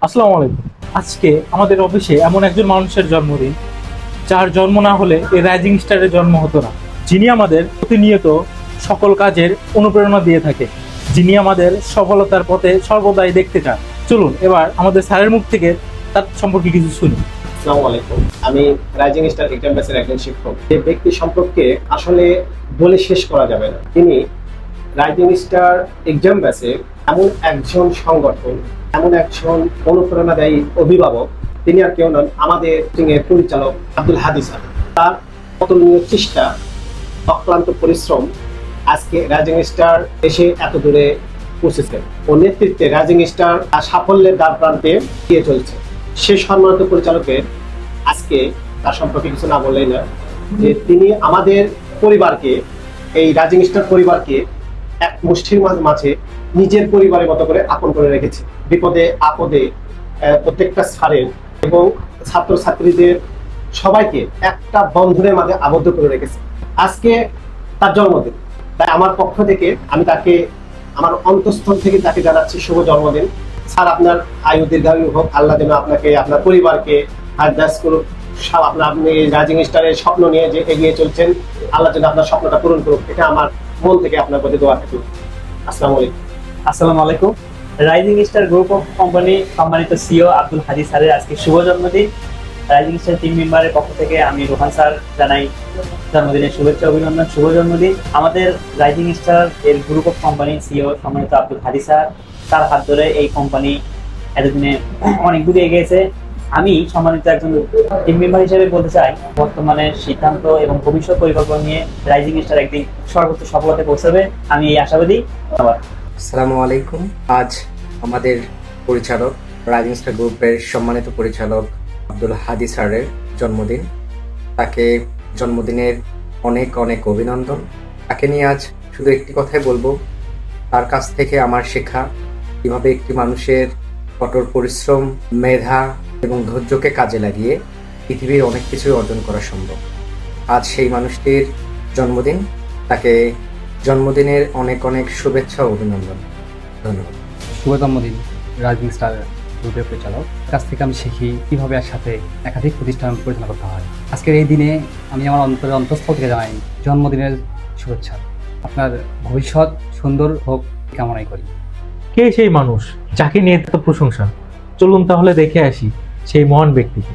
আসসালামু আলাইকুম। আজকে আমাদের অফিসে এমন একজন মানুষের জন্মদিন, যার জন্ম না হলে এই রাইজিং স্টারের জন্ম হতো না। যিনি আমাদের প্রতিনিয়ত সকল কাজের অনুপ্রেরণা দিয়ে থাকে, যিনি আমাদের সফলতার পথে সর্বদাই দেখতে চান। চলুন এবার আমাদের স্যারের মুখ থেকে তার সম্পর্কে কিছু শুনি। আসসালামু আলাইকুম। আমি রাইজিং স্টার এক্সাম ব্যাচের একজন শিক্ষক। যে ব্যক্তি সম্পর্কে আসলে বলে শেষ করা যাবে না। তিনি রাইজিং স্টার এক্সাম ব্যাচের এমন একজন সংগঠন, এমন একজন অনুপ্রেরণাদায়ী অভিভাবক। তিনি আর কেউ নন, আমাদের পরিচালক আব্দুল হাদি স্যার। তার অতুলনীয় চেষ্টা, অক্লান্ত পরিশ্রম আজকে রাইজিং স্টার এসে এত দূরে পৌঁছেছে। ও নেতৃত্বে রাইজিং স্টার সাফল্যের দ্বার প্রান্তে গিয়ে চলছে। সে সম্মানিত পরিচালকের আজকে তার সম্পর্কে কিছু না বললেই না, যে তিনি আমাদের পরিবারকে, এই রাইজিং স্টার পরিবারকে এক মুষ্টির মাঝে নিজের পরিবারের মতো করে আপন করে রেখেছে। বিপদে আপদে প্রত্যেকটা স্যারের এবং ছাত্রছাত্রীদের সবাইকে একটা বন্ধনের মাঝে আবদ্ধ করে রেখেছে। আজকে তার জন্মদিন, তাই আমার পক্ষ থেকে আমি তাকে, আমার অন্তঃস্থল থেকে তাকে জানাচ্ছি শুভ জন্মদিন। স্যার, আপনার আয়ু দীর্ঘায়ু হোক, আল্লাহ যেন আপনাকে, আপনার পরিবারকে হায়াত করুক। আপনি রাইজিং স্টারের স্বপ্ন নিয়ে যে এগিয়ে চলছেন, আল্লাহ যেন আপনার স্বপ্নটা পূরণ করুক, এটা আমার মন থেকে আপনার প্রতি দোয়া থাকলো। আসসালামু আলাইকুম। আসসালামু আলাইকুম। Rising star group of company সম্মানিত সিও আব্দুল হাদি স্যারের আজকে শুভ জন্মদিন। রাইজিং স্টার টিম মেম্বারের পক্ষ থেকে আমি রোহান স্যার জানাই জন্মদিনের শুভেচ্ছা, অভিনন্দন, শুভ জন্মদিন। আমাদের রাইজিং স্টার এর গ্রুপ অফ কোম্পানি সিও সম্মানিত আব্দুল হাদি স্যার, তার হাত ধরে এই কোম্পানি এতদিনে অনেক দূরে এগিয়েছে। আমি সম্মানিত একজন টিম মেম্বার হিসেবে বলতে চাই, বর্তমানে সিদ্ধান্ত এবং ভবিষ্যৎ পরিকল্পনা নিয়ে রাইজিং স্টার একদিন সর্বোচ্চ সফলতায় পৌঁছাবে, আমি এই আশাবাদী। ধন্যবাদ। আসসালামু আলাইকুম। আজ আমাদের পরিচালক, রাইজিং স্টার গ্রুপের সম্মানিত পরিচালক আব্দুল হাদি স্যারের জন্মদিন। তাকে জন্মদিনের অনেক অনেক অভিনন্দন। তাকে নিয়ে আজ শুধু একটি কথাই বলবো, তার কাছ থেকে আমার শেখা কিভাবে একটি মানুষের কঠোর পরিশ্রম, মেধা এবং ধৈর্যকে কাজে লাগিয়ে পৃথিবীর অনেক কিছুই অর্জন করা সম্ভব। আজ সেই মানুষটির জন্মদিন, তাকে জন্মদিনের অনেক অনেক শুভেচ্ছা ও অভিনন্দন। ধন্যবাদ। শুভ জন্মদিন রাইজিং স্টার গ্রুপের পরিচালক। কাছ থেকে আমি শিখি কীভাবে একসাথে একাধিক প্রতিষ্ঠান পরিচালনা করতে হয়। আজকের এই দিনে আমি আমার অন্তঃস্থল থেকে জানাই জন্মদিনের শুভেচ্ছা। আপনার ভবিষ্যৎ সুন্দর হোক কামনাই করি। কে সেই মানুষ যাকে নিয়ে এত প্রশংসা? চলুন তাহলে দেখে আসি সেই মহান ব্যক্তিকে।